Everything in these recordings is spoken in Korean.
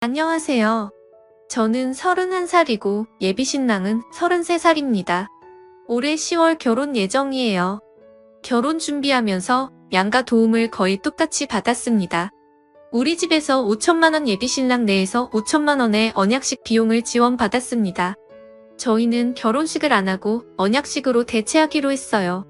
안녕하세요. 저는 31살이고 예비신랑은 33살입니다. 올해 10월 결혼 예정이에요. 결혼 준비하면서 양가 도움을 거의 똑같이 받았습니다. 우리 집에서 5천만 원 예비신랑 내에서 5천만 원의 언약식 비용을 지원받았습니다. 저희는 결혼식을 안 하고 언약식으로 대체하기로 했어요.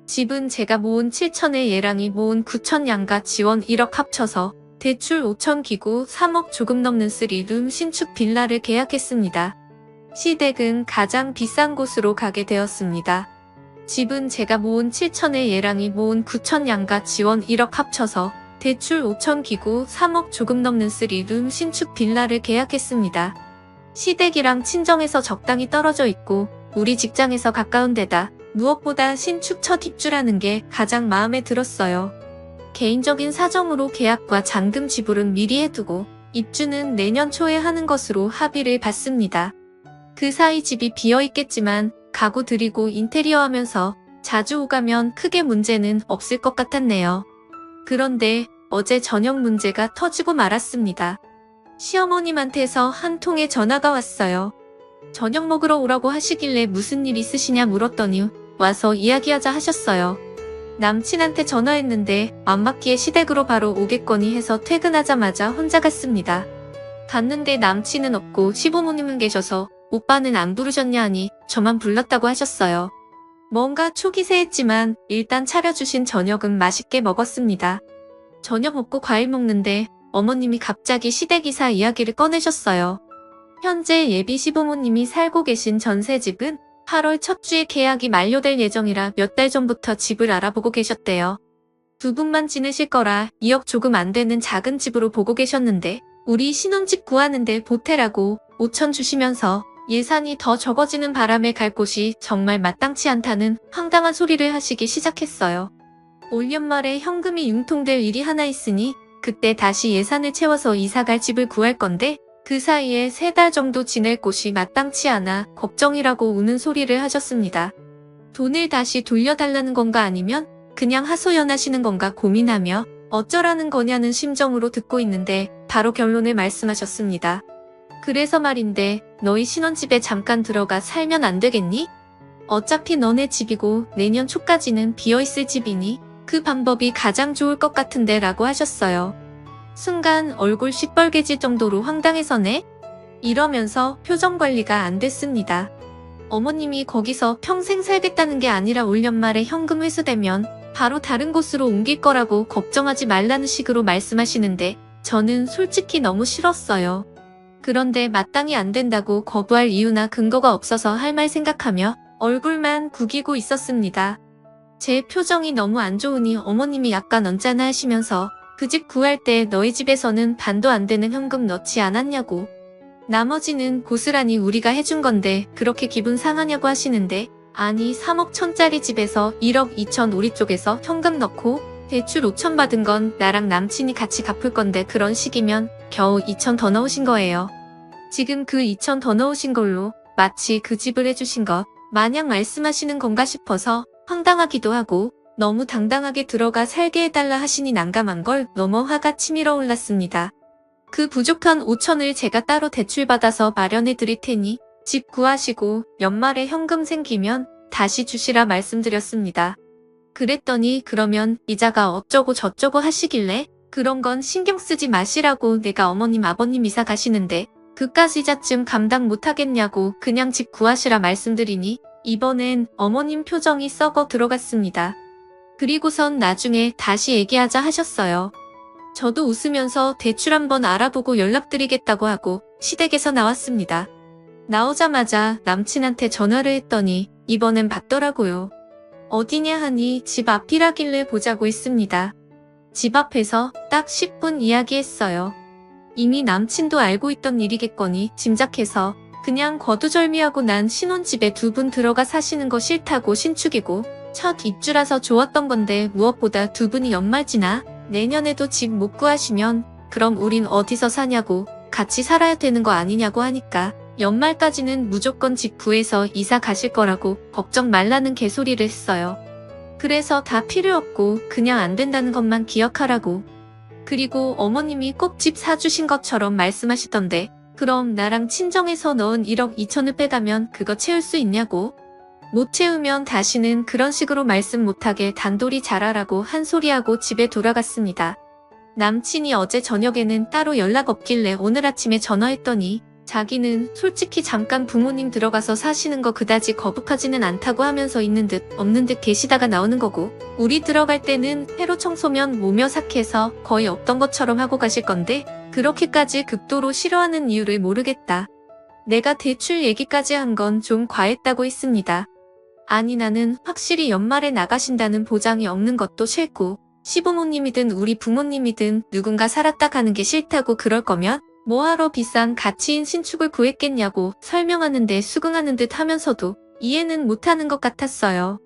집은 제가 모은 7천에 얘랑이 모은 9천 양가 지원 1억 합쳐서 대출 5천 기구 3억 조금 넘는 3룸 신축 빌라를 계약했습니다. 시댁은 가장 비싼 곳으로 가게 되었습니다. 집은 제가 모은 7천에 얘랑이 모은 9천 양가 지원 1억 합쳐서 대출 5천 기구 3억 조금 넘는 3룸 신축 빌라를 계약했습니다. 시댁이랑 친정에서 적당히 떨어져 있고 우리 직장에서 가까운 데다 무엇보다 신축 첫 입주라는 게 가장 마음에 들었어요. 개인적인 사정으로 계약과 잔금 지불은 미리 해두고 입주는 내년 초에 하는 것으로 합의를 봤습니다. 그 사이 집이 비어있겠지만 가구 들이고 인테리어 하면서 자주 오가면 크게 문제는 없을 것 같았네요. 그런데 어제 저녁 문제가 터지고 말았습니다. 시어머님한테서 한 통의 전화가 왔어요. 저녁 먹으러 오라고 하시길래 무슨 일 있으시냐 물었더니 와서 이야기하자 하셨어요. 남친한테 전화했는데 맘맞기에 시댁으로 바로 오겠거니 해서 퇴근하자마자 혼자 갔습니다. 갔는데 남친은 없고 시부모님은 계셔서 오빠는 안 부르셨냐 하니 저만 불렀다고 하셨어요. 뭔가 초기세했지만 일단 차려주신 저녁은 맛있게 먹었습니다. 저녁 먹고 과일 먹는데 어머님이 갑자기 시댁이사 이야기를 꺼내셨어요. 현재 예비 시부모님이 살고 계신 전세집은 8월 첫 주에 계약이 만료될 예정이라 몇 달 전부터 집을 알아보고 계셨대요. 두 분만 지내실 거라 2억 조금 안 되는 작은 집으로 보고 계셨는데 우리 신혼집 구하는데 보태라고 5천 주시면서 예산이 더 적어지는 바람에 갈 곳이 정말 마땅치 않다는 황당한 소리를 하시기 시작했어요. 올 연말에 현금이 융통될 일이 하나 있으니 그때 다시 예산을 채워서 이사갈 집을 구할 건데 그 사이에 3달 정도 지낼 곳이 마땅치 않아 걱정이라고 우는 소리를 하셨습니다. 돈을 다시 돌려달라는 건가 아니면 그냥 하소연하시는 건가 고민하며 어쩌라는 거냐는 심정으로 듣고 있는데 바로 결론을 말씀하셨습니다. 그래서 말인데 너희 신혼집에 잠깐 들어가 살면 안 되겠니? 어차피 너네 집이고 내년 초까지는 비어있을 집이니 그 방법이 가장 좋을 것 같은데 라고 하셨어요. 순간 얼굴 시뻘개질 정도로 황당해서네? 이러면서 표정 관리가 안 됐습니다. 어머님이 거기서 평생 살겠다는 게 아니라 올 연말에 현금 회수되면 바로 다른 곳으로 옮길 거라고 걱정하지 말라는 식으로 말씀하시는데 저는 솔직히 너무 싫었어요. 그런데 마땅히 안 된다고 거부할 이유나 근거가 없어서 할 말 생각하며 얼굴만 구기고 있었습니다. 제 표정이 너무 안 좋으니 어머님이 약간 언짢아 하시면서 그 집 구할 때 너희 집에서는 반도 안 되는 현금 넣지 않았냐고. 나머지는 고스란히 우리가 해준 건데 그렇게 기분 상하냐고 하시는데 아니 3억 천짜리 집에서 1억 2천 우리 쪽에서 현금 넣고 대출 5천 받은 건 나랑 남친이 같이 갚을 건데 그런 식이면 겨우 2천 더 넣으신 거예요. 지금 그 2천 더 넣으신 걸로 마치 그 집을 해주신 것 마냥 말씀하시는 건가 싶어서 황당하기도 하고 너무 당당하게 들어가 살게 해달라 하시니 난감한 걸 넘어 화가 치밀어 올랐습니다. 그 부족한 5천을 제가 따로 대출받아서 마련해 드릴 테니 집 구하시고 연말에 현금 생기면 다시 주시라 말씀드렸습니다. 그랬더니 그러면 이자가 어쩌고 저쩌고 하시길래 그런 건 신경 쓰지 마시라고 내가 어머님 아버님 이사 가시는데 그깟 이자쯤 감당 못하겠냐고 그냥 집 구하시라 말씀드리니 이번엔 어머님 표정이 썩어 들어갔습니다. 그리고선 나중에 다시 얘기하자 하셨어요. 저도 웃으면서 대출 한번 알아보고 연락드리겠다고 하고 시댁에서 나왔습니다. 나오자마자 남친한테 전화를 했더니 이번엔 받더라고요. 어디냐 하니 집 앞이라길래 보자고 했습니다. 집 앞에서 딱 10분 이야기했어요. 이미 남친도 알고 있던 일이겠거니 짐작해서 그냥 거두절미하고 난 신혼집에 두 분 들어가 사시는 거 싫다고 신축이고 첫 입주라서 좋았던 건데 무엇보다 두 분이 연말 지나 내년에도 집 못 구하시면 그럼 우린 어디서 사냐고 같이 살아야 되는 거 아니냐고 하니까 연말까지는 무조건 집 구해서 이사 가실 거라고 걱정 말라는 개소리를 했어요. 그래서 다 필요 없고 그냥 안 된다는 것만 기억하라고. 그리고 어머님이 꼭 집 사주신 것처럼 말씀하시던데 그럼 나랑 친정에서 넣은 1억 2천을 빼가면 그거 채울 수 있냐고. 못 채우면 다시는 그런 식으로 말씀 못하게 단돌이 잘하라고 한 소리하고 집에 돌아갔습니다. 남친이 어제 저녁에는 따로 연락 없길래 오늘 아침에 전화했더니 자기는 솔직히 잠깐 부모님 들어가서 사시는 거 그다지 거북하지는 않다고 하면서 있는 듯 없는 듯 계시다가 나오는 거고, 우리 들어갈 때는 회로 청소면 모며 삭해서 거의 없던 것처럼 하고 가실 건데 그렇게까지 극도로 싫어하는 이유를 모르겠다. 내가 대출 얘기까지 한 건 좀 과했다고 했습니다. 아니 나는 확실히 연말에 나가신다는 보장이 없는 것도 싫고 시부모님이든 우리 부모님이든 누군가 살았다 가는 게 싫다고 그럴 거면 뭐하러 비싼 가치인 신축을 구했겠냐고 설명하는데 수긍하는 듯 하면서도 이해는 못하는 것 같았어요.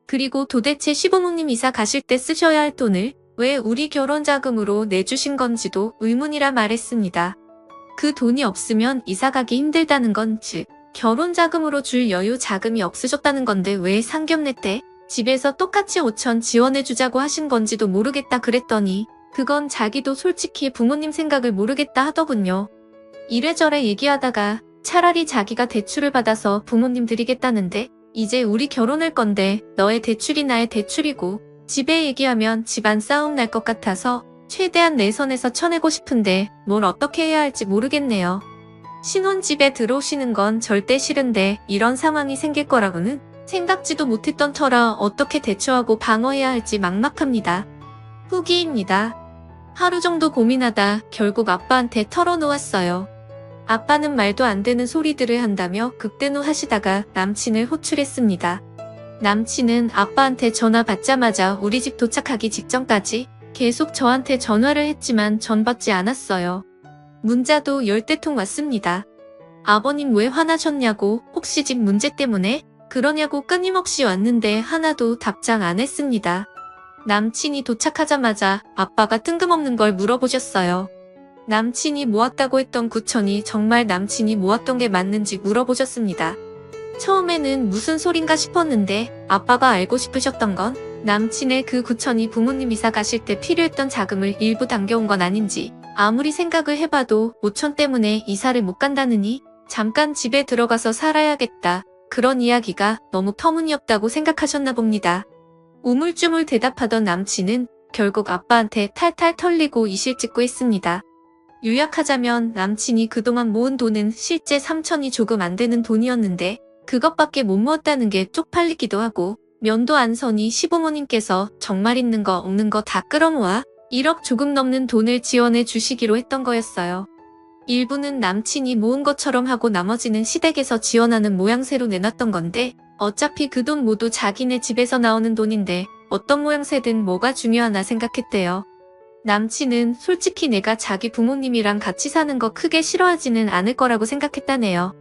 그리고 도대체 시부모님 이사 가실 때 쓰셔야 할 돈을 왜 우리 결혼 자금으로 내주신 건지도 의문이라 말했습니다. 그 돈이 없으면 이사 가기 힘들다는 건 즉 결혼 자금으로 줄 여유 자금이 없으셨다는 건데 왜 상견례 때 집에서 똑같이 5천 지원해주자고 하신 건지도 모르겠다 그랬더니 그건 자기도 솔직히 부모님 생각을 모르겠다 하더군요. 이래저래 얘기하다가 차라리 자기가 대출을 받아서 부모님 드리겠다는데 이제 우리 결혼할 건데 너의 대출이 나의 대출이고 집에 얘기하면 집안 싸움 날 것 같아서 최대한 내 선에서 쳐내고 싶은데 뭘 어떻게 해야 할지 모르겠네요. 신혼집에 들어오시는 건 절대 싫은데 이런 상황이 생길 거라고는 생각지도 못했던 터라 어떻게 대처하고 방어해야 할지 막막합니다. 후기입니다. 하루 정도 고민하다 결국 아빠한테 털어놓았어요. 아빠는 말도 안 되는 소리들을 한다며 극대노하시다가 남친을 호출했습니다. 남친은 아빠한테 전화 받자마자 우리 집 도착하기 직전까지 계속 저한테 전화를 했지만 전 받지 않았어요. 문자도 10대 통 왔습니다. 아버님 왜 화나셨냐고, 혹시 집 문제 때문에 그러냐고 끊임없이 왔는데 하나도 답장 안 했습니다. 남친이 도착하자마자 아빠가 뜬금없는 걸 물어보셨어요. 남친이 모았다고 했던 9천이 정말 남친이 모았던 게 맞는지 물어보셨습니다. 처음에는 무슨 소린가 싶었는데 아빠가 알고 싶으셨던 건 남친의 그 9천이 부모님 이사 가실 때 필요했던 자금을 일부 당겨온 건 아닌지, 아무리 생각을 해봐도 5천 때문에 이사를 못 간다느니 잠깐 집에 들어가서 살아야겠다. 그런 이야기가 너무 터무니없다고 생각하셨나 봅니다. 우물쭈물 대답하던 남친은 결국 아빠한테 탈탈 털리고 이실직고 했습니다. 요약하자면 남친이 그동안 모은 돈은 실제 3천이 조금 안 되는 돈이었는데 그것밖에 못 모았다는 게 쪽팔리기도 하고, 면도 안 서니 시부모님께서 정말 있는 거 없는 거 다 끌어모아 1억 조금 넘는 돈을 지원해 주시기로 했던 거였어요. 일부는 남친이 모은 것처럼 하고 나머지는 시댁에서 지원하는 모양새로 내놨던 건데 어차피 그 돈 모두 자기네 집에서 나오는 돈인데 어떤 모양새든 뭐가 중요하나 생각했대요. 남친은 솔직히 내가 자기 부모님이랑 같이 사는 거 크게 싫어하지는 않을 거라고 생각했다네요.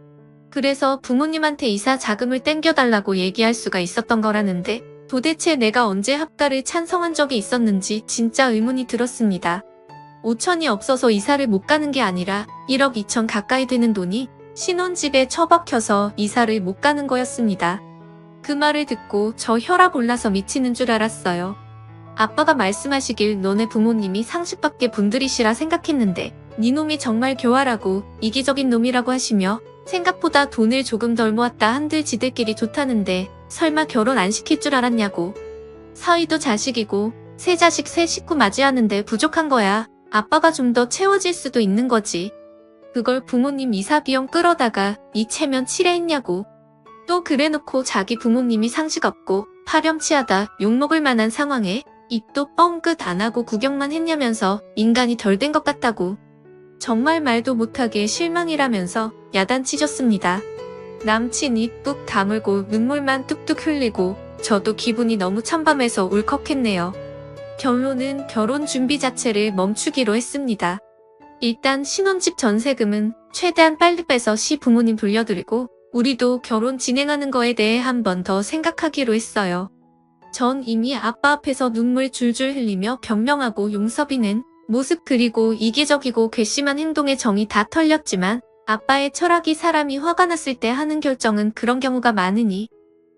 그래서 부모님한테 이사 자금을 땡겨달라고 얘기할 수가 있었던 거라는데 도대체 내가 언제 합가를 찬성한 적이 있었는지 진짜 의문이 들었습니다. 5천이 없어서 이사를 못 가는 게 아니라 1억 2천 가까이 되는 돈이 신혼집에 처박혀서 이사를 못 가는 거였습니다. 그 말을 듣고 저 혈압 올라서 미치는 줄 알았어요. 아빠가 말씀하시길 너네 부모님이 상식밖에 분들이시라 생각했는데 니놈이 정말 교활하고 이기적인 놈이라고 하시며 생각보다 돈을 조금 덜 모았다 한들 지들끼리 좋다는데 설마 결혼 안 시킬 줄 알았냐고. 사위도 자식이고 새 자식 새 식구 맞이하는데 부족한 거야. 아빠가 좀 더 채워질 수도 있는 거지. 그걸 부모님 이사 비용 끌어다가 이 체면 치레했냐고. 또 그래놓고 자기 부모님이 상식 없고 파렴치하다 욕먹을 만한 상황에 입도 뻥끗 안 하고 구경만 했냐면서 인간이 덜 된 것 같다고. 정말 말도 못하게 실망이라면서 야단치셨습니다. 남친이 뚝 다물고 눈물만 뚝뚝 흘리고 저도 기분이 너무 참담해서 울컥했네요. 결론은 결혼 준비 자체를 멈추기로 했습니다. 일단 신혼집 전세금은 최대한 빨리 빼서 시부모님 돌려드리고 우리도 결혼 진행하는 거에 대해 한 번 더 생각하기로 했어요. 전 이미 아빠 앞에서 눈물 줄줄 흘리며 변명하고 용서비는 모습 그리고 이기적이고 괘씸한 행동에 정이 다 털렸지만 아빠의 철학이 사람이 화가 났을 때 하는 결정은 그런 경우가 많으니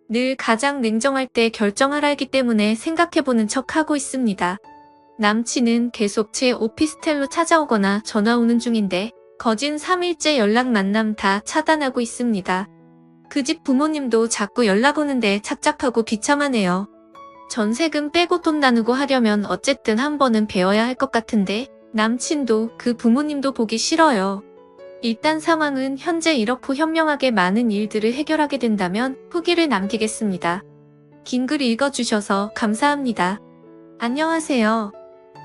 늘 가장 냉정할 때 결정하라 했기 때문에 생각해보는 척 하고 있습니다. 남친은 계속 제 오피스텔로 찾아오거나 전화 오는 중인데 거진 3일째 연락 만남 다 차단하고 있습니다. 그 집 부모님도 자꾸 연락 오는데 착잡하고 비참하네요. 전세금 빼고 돈 나누고 하려면 어쨌든 한 번은 배워야 할 것 같은데 남친도 그 부모님도 보기 싫어요. 일단 상황은 현재 이렇고 현명하게 많은 일들을 해결하게 된다면 후기를 남기겠습니다. 긴 글 읽어주셔서 감사합니다. 안녕하세요.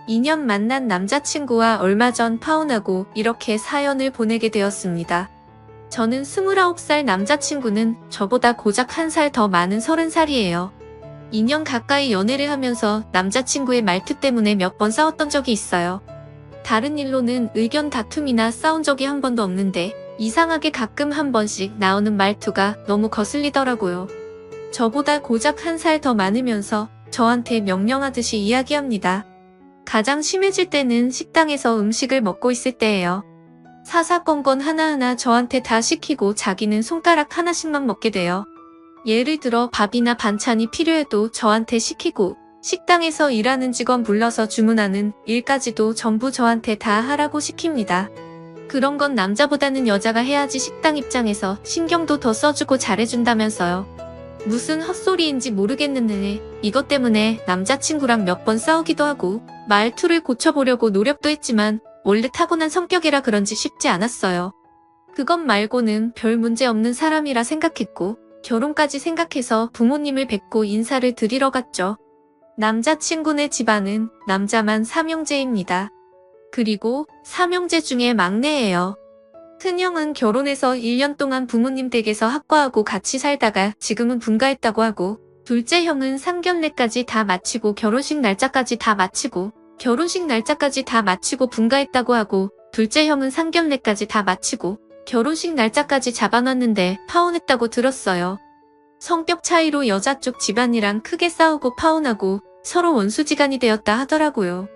2년 만난 남자친구와 얼마 전 파혼하고 이렇게 사연을 보내게 되었습니다. 저는 29살, 남자친구는 저보다 고작 1살 더 많은 30살이에요. 2년 가까이 연애를 하면서 남자친구의 말투 때문에 몇 번 싸웠던 적이 있어요. 다른 일로는 의견 다툼이나 싸운 적이 한 번도 없는데 이상하게 가끔 한 번씩 나오는 말투가 너무 거슬리더라고요. 저보다 고작 1살 더 많으면서 저한테 명령하듯이 이야기합니다. 가장 심해질 때는 식당에서 음식을 먹고 있을 때예요. 사사건건 하나하나 저한테 다 시키고 자기는 손가락 하나씩만 먹게 돼요. 예를 들어 밥이나 반찬이 필요해도 저한테 시키고 식당에서 일하는 직원 불러서 주문하는 일까지도 전부 저한테 다 하라고 시킵니다. 그런 건 남자보다는 여자가 해야지 식당 입장에서 신경도 더 써주고 잘해준다면서요. 무슨 헛소리인지 모르겠는데 이것 때문에 남자친구랑 몇 번 싸우기도 하고 말투를 고쳐보려고 노력도 했지만 원래 타고난 성격이라 그런지 쉽지 않았어요. 그것 말고는 별 문제 없는 사람이라 생각했고 결혼까지 생각해서 부모님을 뵙고 인사를 드리러 갔죠. 남자친구네 집안은 남자만 3형제입니다. 그리고 3형제 중에 막내예요. 큰형은 결혼해서 1년 동안 부모님 댁에서 학과하고 같이 살다가 지금은 분가했다고 하고 둘째 형은 상견례까지 다 마치고 결혼식 날짜까지 다 마치고 분가했다고 하고 둘째 형은 상견례까지 다 마치고 결혼식 날짜까지 잡아놨는데 파혼했다고 들었어요. 성격 차이로 여자 쪽 집안이랑 크게 싸우고 파혼하고 서로 원수지간이 되었다 하더라고요.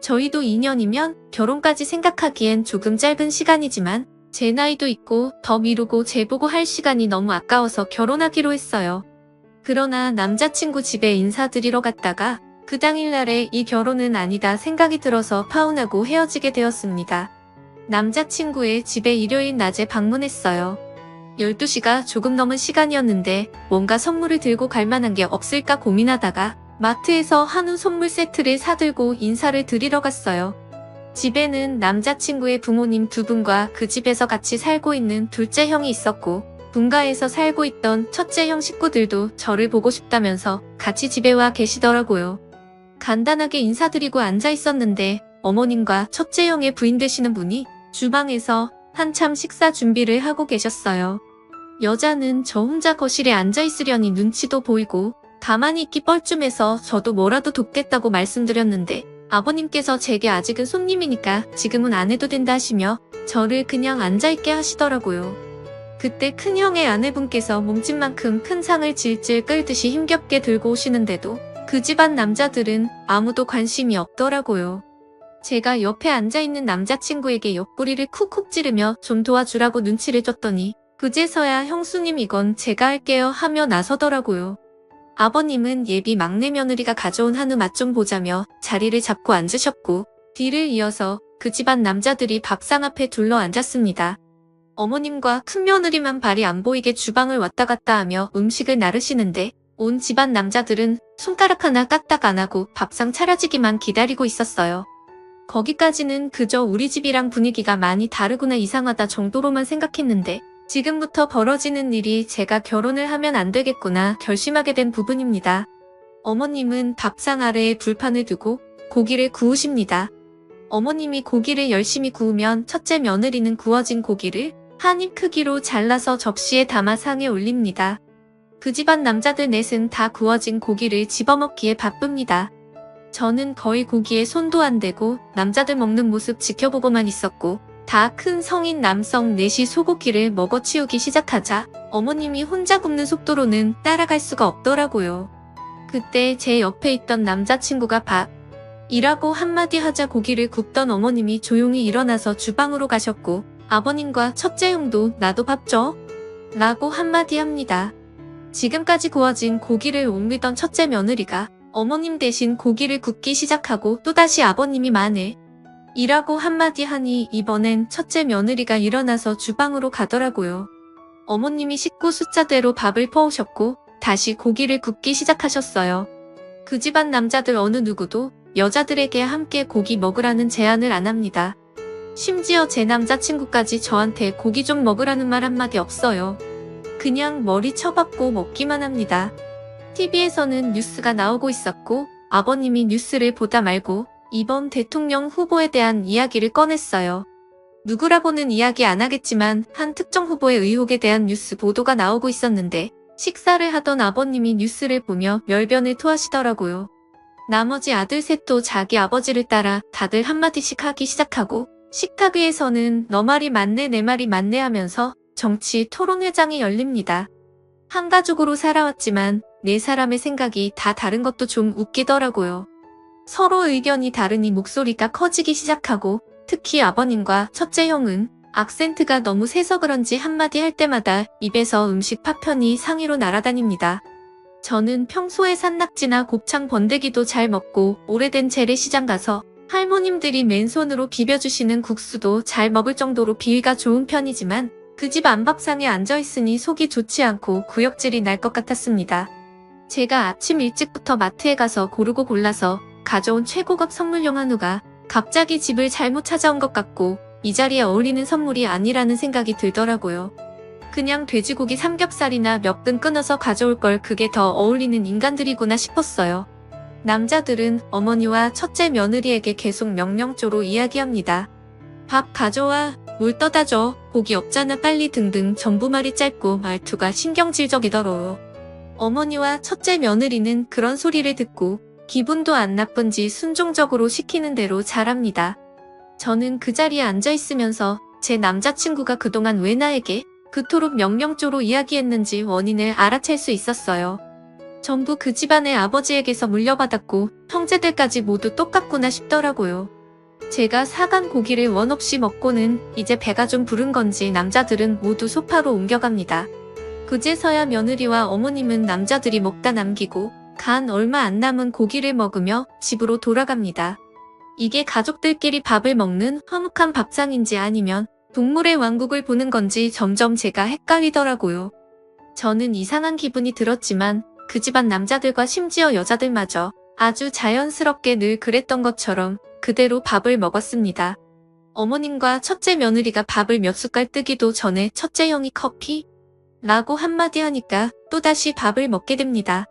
저희도 2년이면 결혼까지 생각하기엔 조금 짧은 시간이지만 제 나이도 있고 더 미루고 재보고 할 시간이 너무 아까워서 결혼하기로 했어요. 그러나 남자친구 집에 인사드리러 갔다가 그 당일날에 이 결혼은 아니다 생각이 들어서 파혼하고 헤어지게 되었습니다. 남자친구의 집에 일요일 낮에 방문했어요. 12시가 조금 넘은 시간이었는데 뭔가 선물을 들고 갈 만한 게 없을까 고민하다가 마트에서 한우 선물 세트를 사들고 인사를 드리러 갔어요. 집에는 남자친구의 부모님 2분과 그 집에서 같이 살고 있는 둘째 형이 있었고 분가해서 살고 있던 첫째 형 식구들도 저를 보고 싶다면서 같이 집에 와 계시더라고요. 간단하게 인사드리고 앉아 있었는데 어머님과 첫째 형의 부인 되시는 분이 주방에서 한참 식사 준비를 하고 계셨어요. 여자는 저 혼자 거실에 앉아 있으려니 눈치도 보이고 가만히 있기 뻘쭘해서 저도 뭐라도 돕겠다고 말씀드렸는데 아버님께서 제게 아직은 손님이니까 지금은 안 해도 된다 하시며 저를 그냥 앉아있게 하시더라고요. 그때 큰형의 아내분께서 몸집만큼 큰 상을 질질 끌듯이 힘겹게 들고 오시는데도 그 집안 남자들은 아무도 관심이 없더라고요. 제가 옆에 앉아있는 남자친구에게 옆구리를 쿡쿡 찌르며 좀 도와주라고 눈치를 줬더니 그제서야 형수님 이건 제가 할게요 하며 나서더라고요. 아버님은 예비 막내 며느리가 가져온 한우 맛 좀 보자며 자리를 잡고 앉으셨고 뒤를 이어서 그 집안 남자들이 밥상 앞에 둘러 앉았습니다. 어머님과 큰며느리만 발이 안 보이게 주방을 왔다 갔다 하며 음식을 나르시는데 온 집안 남자들은 손가락 하나 까딱 안 하고 밥상 차려지기만 기다리고 있었어요. 거기까지는 그저 우리 집이랑 분위기가 많이 다르구나 이상하다 정도로만 생각했는데 지금부터 벌어지는 일이 제가 결혼을 하면 안 되겠구나 결심하게 된 부분입니다. 어머님은 밥상 아래에 불판을 두고 고기를 구우십니다. 어머님이 고기를 열심히 구우면 첫째 며느리는 구워진 고기를 한 입 크기로 잘라서 접시에 담아 상에 올립니다. 그 집안 남자들 넷은 다 구워진 고기를 집어먹기에 바쁩니다. 저는 거의 고기에 손도 안 대고 남자들 먹는 모습 지켜보고만 있었고 다 큰 성인 남성 넷이 소고기를 먹어치우기 시작하자 어머님이 혼자 굽는 속도로는 따라갈 수가 없더라고요. 그때 제 옆에 있던 남자친구가 밥이라고 한마디 하자 고기를 굽던 어머님이 조용히 일어나서 주방으로 가셨고 아버님과 첫째 형도 나도 밥 줘? 라고 한마디 합니다. 지금까지 구워진 고기를 옮기던 첫째 며느리가 어머님 대신 고기를 굽기 시작하고 또다시 아버님이 마늘 이라고 한마디 하니 이번엔 첫째 며느리가 일어나서 주방으로 가더라고요. 어머님이 식구 숫자대로 밥을 퍼오셨고 다시 고기를 굽기 시작하셨어요. 그 집안 남자들 어느 누구도 여자들에게 함께 고기 먹으라는 제안을 안 합니다. 심지어 제 남자친구까지 저한테 고기 좀 먹으라는 말 한마디 없어요. 그냥 머리 쳐박고 먹기만 합니다. TV에서는 뉴스가 나오고 있었고 아버님이 뉴스를 보다 말고 이번 대통령 후보에 대한 이야기를 꺼냈어요. 누구라고는 이야기 안 하겠지만 한 특정 후보의 의혹에 대한 뉴스 보도가 나오고 있었는데 식사를 하던 아버님이 뉴스를 보며 멸변을 토하시더라고요. 나머지 아들 셋도 자기 아버지를 따라 다들 한마디씩 하기 시작하고 식탁 위에서는 너 말이 맞네 내 말이 맞네 하면서 정치 토론회장이 열립니다. 한 가족으로 살아왔지만 네 사람의 생각이 다 다른 것도 좀 웃기더라고요. 서로 의견이 다르니 목소리가 커지기 시작하고 특히 아버님과 첫째 형은 악센트가 너무 세서 그런지 한마디 할 때마다 입에서 음식 파편이 상위로 날아다닙니다. 저는 평소에 산낙지나 곱창 번데기도 잘 먹고 오래된 재래시장 가서 할머님들이 맨손으로 비벼주시는 국수도 잘 먹을 정도로 비위가 좋은 편이지만 그 집 안밥상에 앉아있으니 속이 좋지 않고 구역질이 날 것 같았습니다. 제가 아침 일찍부터 마트에 가서 고르고 골라서 가져온 최고급 선물용 한우가 갑자기 집을 잘못 찾아온 것 같고 이 자리에 어울리는 선물이 아니라는 생각이 들더라고요. 그냥 돼지고기 삼겹살이나 몇 근 끊어서 가져올 걸 그게 더 어울리는 인간들이구나 싶었어요. 남자들은 어머니와 첫째 며느리에게 계속 명령조로 이야기합니다. 밥 가져와, 물 떠다 줘, 고기 없잖아 빨리 등등 전부말이 짧고 말투가 신경질적이더라고요. 어머니와 첫째 며느리는 그런 소리를 듣고 기분도 안 나쁜지 순종적으로 시키는 대로 잘합니다. 저는 그 자리에 앉아있으면서 제 남자친구가 그동안 왜 나에게 그토록 명령조로 이야기했는지 원인을 알아챌 수 있었어요. 전부 그 집안의 아버지에게서 물려받았고 형제들까지 모두 똑같구나 싶더라고요. 제가 사간 고기를 원 없이 먹고는 이제 배가 좀 부른 건지 남자들은 모두 소파로 옮겨갑니다. 그제서야 며느리와 어머님은 남자들이 먹다 남기고 간 얼마 안 남은 고기를 먹으며 집으로 돌아갑니다. 이게 가족들끼리 밥을 먹는 화목한 밥상인지 아니면 동물의 왕국을 보는 건지 점점 제가 헷갈리더라고요. 저는 이상한 기분이 들었지만 그 집안 남자들과 심지어 여자들마저 아주 자연스럽게 늘 그랬던 것처럼 그대로 밥을 먹었습니다. 어머님과 첫째 며느리가 밥을 몇 숟갈 뜨기도 전에 첫째 형이 커피? 라고 한마디 하니까 또다시 밥을 먹게 됩니다.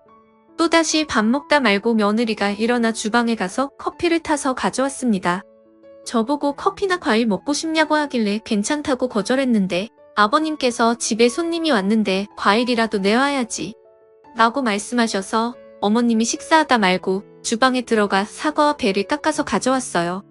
또다시 밥 먹다 말고 며느리가 일어나 주방에 가서 커피를 타서 가져왔습니다. 저보고 커피나 과일 먹고 싶냐고 하길래 괜찮다고 거절했는데 아버님께서 집에 손님이 왔는데 과일이라도 내와야지 라고 말씀하셔서 어머님이 식사하다 말고 주방에 들어가 사과와 배를 깎아서 가져왔어요.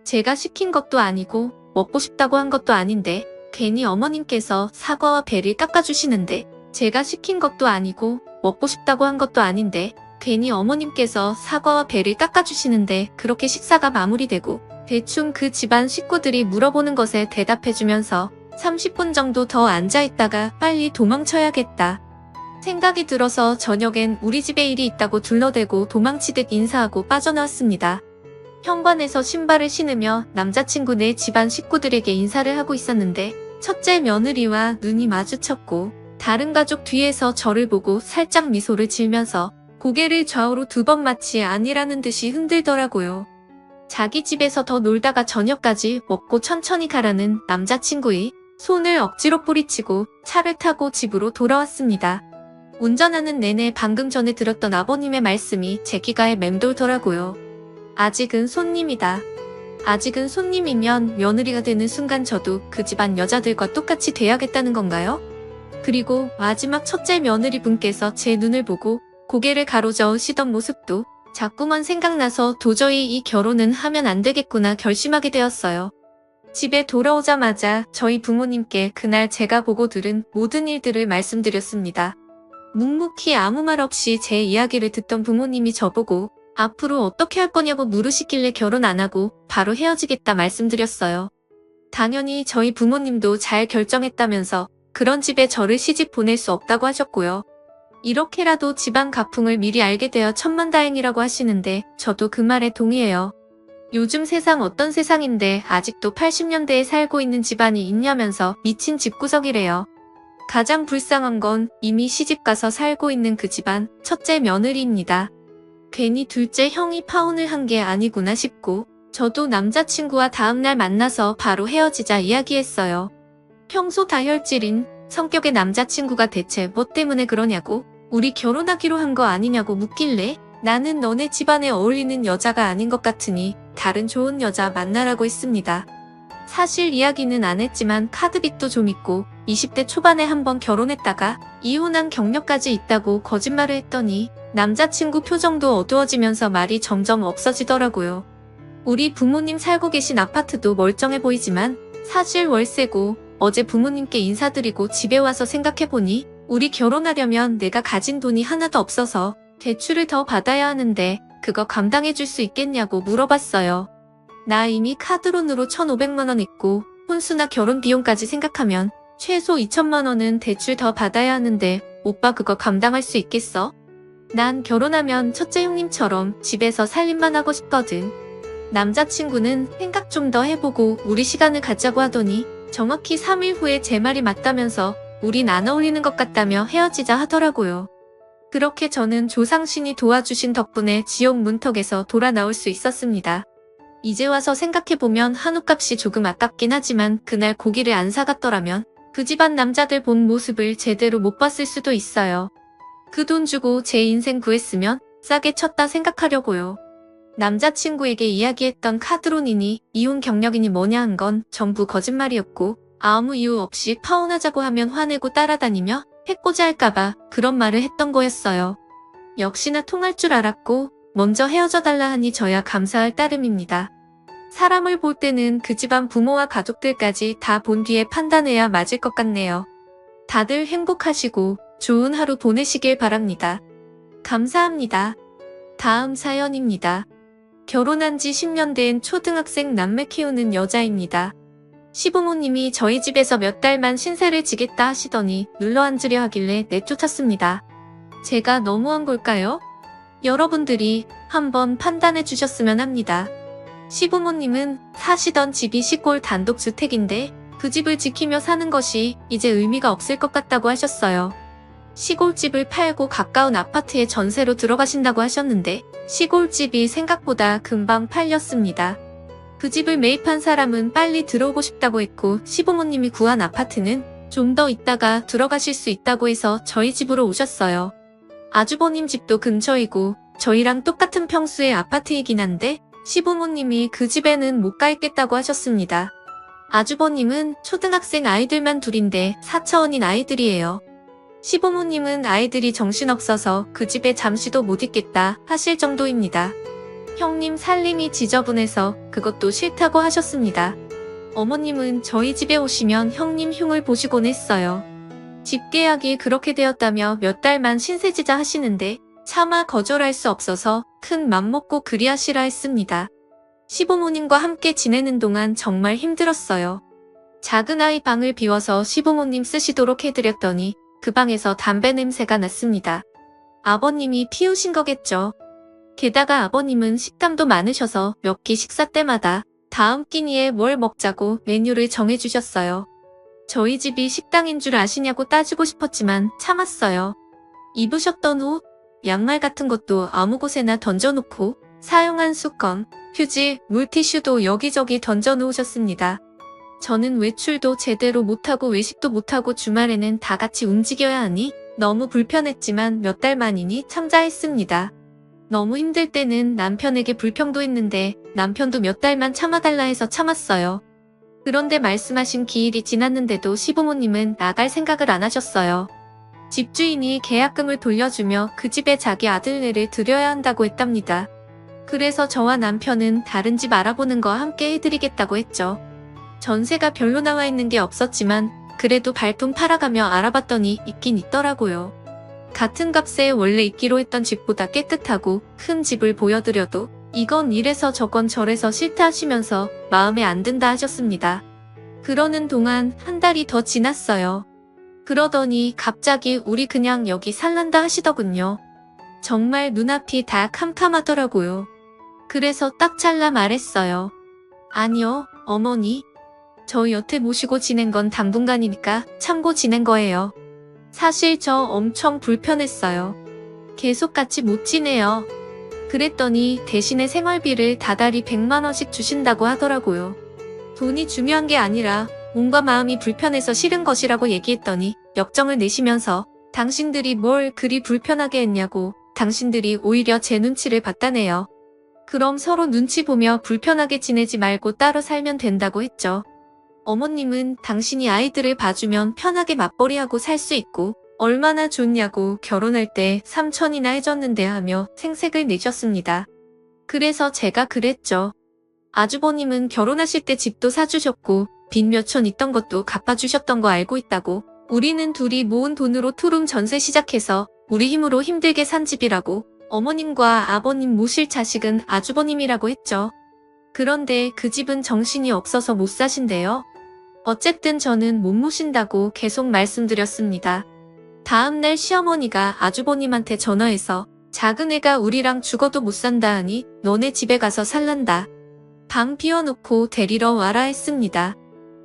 제가 시킨 것도 아니고 먹고 싶다고 한 것도 아닌데 괜히 어머님께서 사과와 배를 깎아주시는데 제가 시킨 것도 아니고 먹고 싶다고 한 것도 아닌데 괜히 어머님께서 사과와 배를 깎아주시는데 그렇게 식사가 마무리되고 대충 그 집안 식구들이 물어보는 것에 대답해주면서 30분 정도 더 앉아있다가 빨리 도망쳐야겠다 생각이 들어서 저녁엔 우리 집에 일이 있다고 둘러대고 도망치듯 인사하고 빠져나왔습니다. 현관에서 신발을 신으며 남자친구네 집안 식구들에게 인사를 하고 있었는데 첫째 며느리와 눈이 마주쳤고 다른 가족 뒤에서 저를 보고 살짝 미소를 지으면서 고개를 좌우로 2번 마치 아니라는 듯이 흔들더라고요. 자기 집에서 더 놀다가 저녁까지 먹고 천천히 가라는 남자친구의 손을 억지로 뿌리치고 차를 타고 집으로 돌아왔습니다. 운전하는 내내 방금 전에 들었던 아버님의 말씀이 제 귀가에 맴돌더라고요. 아직은 손님이다. 아직은 손님이면 며느리가 되는 순간 저도 그 집안 여자들과 똑같이 돼야겠다는 건가요? 그리고 마지막 첫째 며느리 분께서 제 눈을 보고 고개를 가로저으시던 모습도 자꾸만 생각나서 도저히 이 결혼은 하면 안 되겠구나 결심하게 되었어요. 집에 돌아오자마자 저희 부모님께 그날 제가 보고 들은 모든 일들을 말씀드렸습니다. 묵묵히 아무 말 없이 제 이야기를 듣던 부모님이 저보고 앞으로 어떻게 할 거냐고 물으시길래 결혼 안 하고 바로 헤어지겠다 말씀드렸어요. 당연히 저희 부모님도 잘 결정했다면서 그런 집에 저를 시집 보낼 수 없다고 하셨고요. 이렇게라도 집안 가풍을 미리 알게 되어 천만다행이라고 하시는데 저도 그 말에 동의해요. 요즘 세상 어떤 세상인데 아직도 80년대에 살고 있는 집안이 있냐면서 미친 집구석이래요. 가장 불쌍한 건 이미 시집가서 살고 있는 그 집안 첫째 며느리입니다. 괜히 둘째 형이 파혼을 한 게 아니구나 싶고 저도 남자친구와 다음날 만나서 바로 헤어지자 이야기했어요. 평소 다혈질인 성격의 남자친구가 대체 뭐 때문에 그러냐고 우리 결혼하기로 한 거 아니냐고 묻길래 나는 너네 집안에 어울리는 여자가 아닌 것 같으니 다른 좋은 여자 만나라고 했습니다. 사실 이야기는 안 했지만 카드빚도 좀 있고 20대 초반에 한번 결혼했다가 이혼한 경력까지 있다고 거짓말을 했더니 남자친구 표정도 어두워지면서 말이 점점 없어지더라고요. 우리 부모님 살고 계신 아파트도 멀쩡해 보이지만 사실 월세고 어제 부모님께 인사드리고 집에 와서 생각해보니 우리 결혼하려면 내가 가진 돈이 하나도 없어서 대출을 더 받아야 하는데 그거 감당해줄 수 있겠냐고 물어봤어요. 나 이미 카드론으로 1,500만 원 있고 혼수나 결혼 비용까지 생각하면 최소 2천만 원은 대출 더 받아야 하는데 오빠 그거 감당할 수 있겠어? 난 결혼하면 첫째 형님처럼 집에서 살림만 하고 싶거든. 남자친구는 생각 좀 더 해보고 우리 시간을 갖자고 하더니 정확히 3일 후에 제 말이 맞다면서 우린 안 어울리는 것 같다며 헤어지자 하더라고요. 그렇게 저는 조상신이 도와주신 덕분에 지옥 문턱에서 돌아 나올 수 있었습니다. 이제 와서 생각해보면 한우값이 조금 아깝긴 하지만 그날 고기를 안 사갔더라면 그 집안 남자들 본 모습을 제대로 못 봤을 수도 있어요. 그 돈 주고 제 인생 구했으면 싸게 쳤다 생각하려고요. 남자친구에게 이야기했던 카드론이니 이혼 경력이니 뭐냐 한 건 전부 거짓말이었고 아무 이유 없이 파혼하자고 하면 화내고 따라다니며 해코지 할까봐 그런 말을 했던 거였어요. 역시나 통할 줄 알았고 먼저 헤어져 달라 하니 저야 감사할 따름입니다. 사람을 볼 때는 그 집안 부모와 가족들까지 다 본 뒤에 판단해야 맞을 것 같네요. 다들 행복하시고 좋은 하루 보내시길 바랍니다. 감사합니다. 다음 사연입니다. 결혼한 지 10년 된 초등학생 남매 키우는 여자입니다. 시부모님이 저희 집에서 몇 달만 신세를 지겠다 하시더니 눌러앉으려 하길래 내쫓았습니다. 제가 너무한 걸까요? 여러분들이 한번 판단해 주셨으면 합니다. 시부모님은 사시던 집이 시골 단독주택인데 그 집을 지키며 사는 것이 이제 의미가 없을 것 같다고 하셨어요. 시골집을 팔고 가까운 아파트에 전세로 들어가신다고 하셨는데 시골집이 생각보다 금방 팔렸습니다. 그 집을 매입한 사람은 빨리 들어오고 싶다고 했고 시부모님이 구한 아파트는 좀 더 있다가 들어가실 수 있다고 해서 저희 집으로 오셨어요. 아주버님 집도 근처이고 저희랑 똑같은 평수의 아파트이긴 한데 시부모님이 그 집에는 못 가 있겠다고 하셨습니다. 아주버님은 초등학생 아이들만 둘인데 4차원인 아이들이에요. 시부모님은 아이들이 정신없어서 그 집에 잠시도 못 있겠다 하실 정도입니다. 형님 살림이 지저분해서 그것도 싫다고 하셨습니다. 어머님은 저희 집에 오시면 형님 흉을 보시곤 했어요. 집 계약이 그렇게 되었다며 몇 달만 신세지자 하시는데 차마 거절할 수 없어서 큰 맘먹고 그리하시라 했습니다. 시부모님과 함께 지내는 동안 정말 힘들었어요. 작은 아이 방을 비워서 시부모님 쓰시도록 해드렸더니 그 방에서 담배 냄새가 났습니다. 아버님이 피우신 거겠죠. 게다가 아버님은 식탐도 많으셔서 몇 끼 식사 때마다 다음 끼니에 뭘 먹자고 메뉴를 정해주셨어요. 저희 집이 식당인 줄 아시냐고 따지고 싶었지만 참았어요. 입으셨던 옷, 양말 같은 것도 아무 곳에나 던져놓고 사용한 수건, 휴지, 물티슈도 여기저기 던져놓으셨습니다. 저는 외출도 제대로 못하고 외식도 못하고 주말에는 다 같이 움직여야 하니 너무 불편했지만 몇 달 만이니 참자했습니다. 너무 힘들 때는 남편에게 불평도 했는데 남편도 몇 달만 참아달라 해서 참았어요. 그런데 말씀하신 기일이 지났는데도 시부모님은 나갈 생각을 안 하셨어요. 집주인이 계약금을 돌려주며 그 집에 자기 아들네를 들여야 한다고 했답니다. 그래서 저와 남편은 다른 집 알아보는 거 함께 해드리겠다고 했죠. 전세가 별로 나와 있는 게 없었지만 그래도 발품 팔아가며 알아봤더니 있긴 있더라고요. 같은 값에 원래 있기로 했던 집보다 깨끗하고 큰 집을 보여드려도 이건 이래서 저건 저래서 싫다 하시면서 마음에 안 든다 하셨습니다. 그러는 동안 한 달이 더 지났어요. 그러더니 갑자기 우리 그냥 여기 살란다 하시더군요. 정말 눈앞이 다 캄캄하더라고요. 그래서 딱 잘라 말했어요. 아니요, 어머니. 저 여태 모시고 지낸 건 당분간이니까 참고 지낸 거예요. 사실 저 엄청 불편했어요. 계속 같이 못 지내요. 그랬더니 대신에 생활비를 다달이 100만 원씩 주신다고 하더라고요. 돈이 중요한 게 아니라 몸과 마음이 불편해서 싫은 것이라고 얘기했더니 역정을 내시면서 당신들이 뭘 그리 불편하게 했냐고 당신들이 오히려 제 눈치를 봤다네요. 그럼 서로 눈치 보며 불편하게 지내지 말고 따로 살면 된다고 했죠. 어머님은 당신이 아이들을 봐주면 편하게 맞벌이하고 살 수 있고 얼마나 좋냐고 결혼할 때 3천이나 해줬는데 하며 생색을 내셨습니다. 그래서 제가 그랬죠. 아주버님은 결혼하실 때 집도 사주셨고 빚 몇천 있던 것도 갚아주셨던 거 알고 있다고. 우리는 둘이 모은 돈으로 투룸 전세 시작해서 우리 힘으로 힘들게 산 집이라고. 어머님과 아버님 모실 자식은 아주버님이라고 했죠. 그런데 그 집은 정신이 없어서 못 사신대요. 어쨌든 저는 못 모신다고 계속 말씀드렸습니다. 다음날 시어머니가 아주버님한테 전화해서 작은 애가 우리랑 죽어도 못 산다 하니 너네 집에 가서 살란다. 방 비워놓고 데리러 와라 했습니다.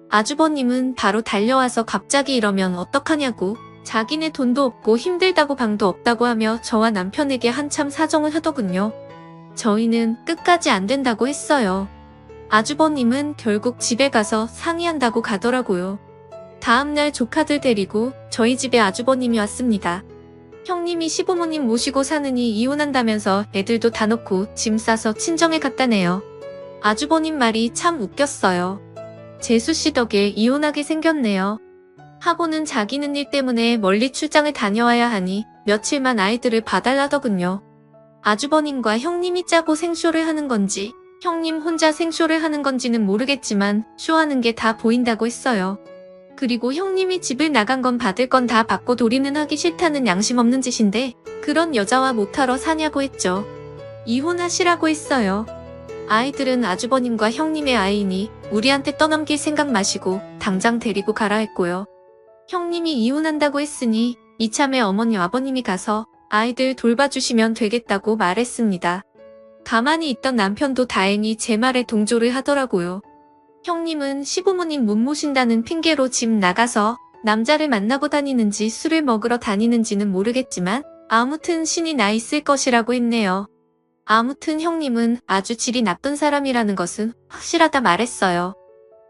아주버님은 바로 달려와서 갑자기 이러면 어떡하냐고 자기네 돈도 없고 힘들다고 방도 없다고 하며 저와 남편에게 한참 사정을 하더군요. 저희는 끝까지 안 된다고 했어요. 아주버님은 결국 집에 가서 상의한다고 가더라고요. 다음날 조카들 데리고 저희 집에 아주버님이 왔습니다. 형님이 시부모님 모시고 사느니 이혼한다면서 애들도 다 놓고 짐 싸서 친정에 갔다네요. 아주버님 말이 참 웃겼어요. 재수씨 덕에 이혼하게 생겼네요. 하고는 자기는 일 때문에 멀리 출장을 다녀와야 하니 며칠만 아이들을 봐달라더군요. 아주버님과 형님이 짜고 생쇼를 하는 건지 형님 혼자 생쇼를 하는 건지는 모르겠지만 쇼하는 게 다 보인다고 했어요. 그리고 형님이 집을 나간 건 받을 건 다 받고 도리는 하기 싫다는 양심 없는 짓인데 그런 여자와 못하러 사냐고 했죠. 이혼하시라고 했어요. 아이들은 아주버님과 형님의 아이니 우리한테 떠넘길 생각 마시고 당장 데리고 가라 했고요. 형님이 이혼한다고 했으니 이참에 어머니 아버님이 가서 아이들 돌봐주시면 되겠다고 말했습니다. 가만히 있던 남편도 다행히 제 말에 동조를 하더라고요. 형님은 시부모님 못 모신다는 핑계로 집 나가서 남자를 만나고 다니는지 술을 먹으러 다니는지는 모르겠지만 아무튼 신이 나 있을 것이라고 했네요. 아무튼 형님은 아주 질이 나쁜 사람이라는 것은 확실하다 말했어요.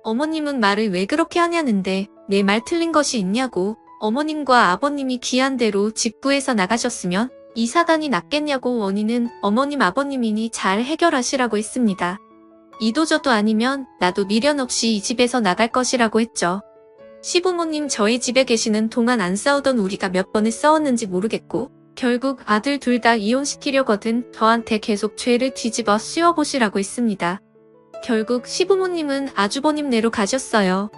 어머님은 말을 왜 그렇게 하냐는데 내 말 틀린 것이 있냐고. 어머님과 아버님이 기한 대로 집 구해서 나가셨으면 이 사단이 났겠냐고. 원인은 어머님 아버님이니 잘 해결하시라고 했습니다. 이도저도 아니면 나도 미련 없이 이 집에서 나갈 것이라고 했죠. 시부모님 저희 집에 계시는 동안 안 싸우던 우리가 몇 번을 싸웠는지 모르겠고 결국 아들 둘 다 이혼시키려거든 저한테 계속 죄를 뒤집어 씌워보시라고 했습니다. 결국 시부모님은 아주버님 내로 가셨어요.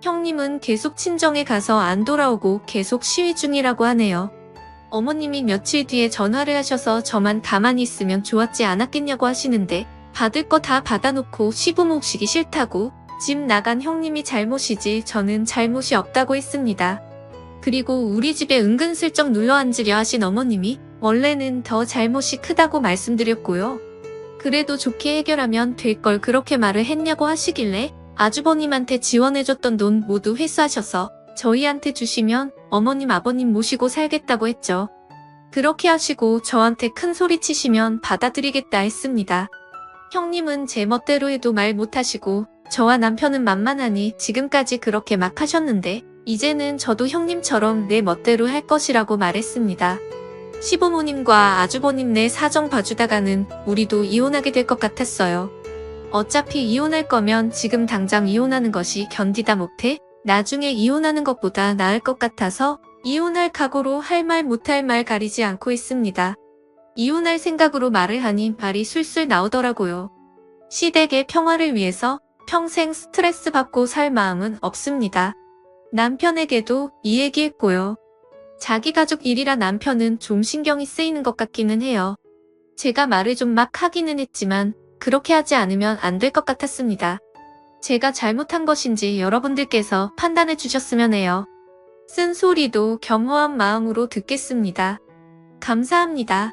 형님은 계속 친정에 가서 안 돌아오고 계속 시위 중이라고 하네요. 어머님이 며칠 뒤에 전화를 하셔서 저만 가만히 있으면 좋았지 않았겠냐고 하시는데 받을 거 다 받아놓고 시부모 모시기 싫다고. 집 나간 형님이 잘못이지 저는 잘못이 없다고 했습니다. 그리고 우리 집에 은근슬쩍 눌러앉으려 하신 어머님이 원래는 더 잘못이 크다고 말씀드렸고요. 그래도 좋게 해결하면 될 걸 그렇게 말을 했냐고 하시길래 아주버님한테 지원해줬던 돈 모두 회수하셔서 저희한테 주시면 어머님 아버님 모시고 살겠다고 했죠. 그렇게 하시고 저한테 큰 소리 치시면 받아들이겠다 했습니다. 형님은 제 멋대로 해도 말 못하시고 저와 남편은 만만하니 지금까지 그렇게 막 하셨는데 이제는 저도 형님처럼 내 멋대로 할 것이라고 말했습니다. 시부모님과 아주버님 내 사정 봐주다가는 우리도 이혼하게 될 것 같았어요. 어차피 이혼할 거면 지금 당장 이혼하는 것이 견디다 못해 나중에 이혼하는 것보다 나을 것 같아서 이혼할 각오로 할 말 못할 말 가리지 않고 있습니다. 이혼할 생각으로 말을 하니 말이 술술 나오더라고요. 시댁의 평화를 위해서 평생 스트레스 받고 살 마음은 없습니다. 남편에게도 이 얘기했고요. 자기 가족 일이라 남편은 좀 신경이 쓰이는 것 같기는 해요. 제가 말을 좀 막 하기는 했지만 그렇게 하지 않으면 안 될 것 같았습니다. 제가 잘못한 것인지 여러분들께서 판단해 주셨으면 해요. 쓴소리도 겸허한 마음으로 듣겠습니다. 감사합니다.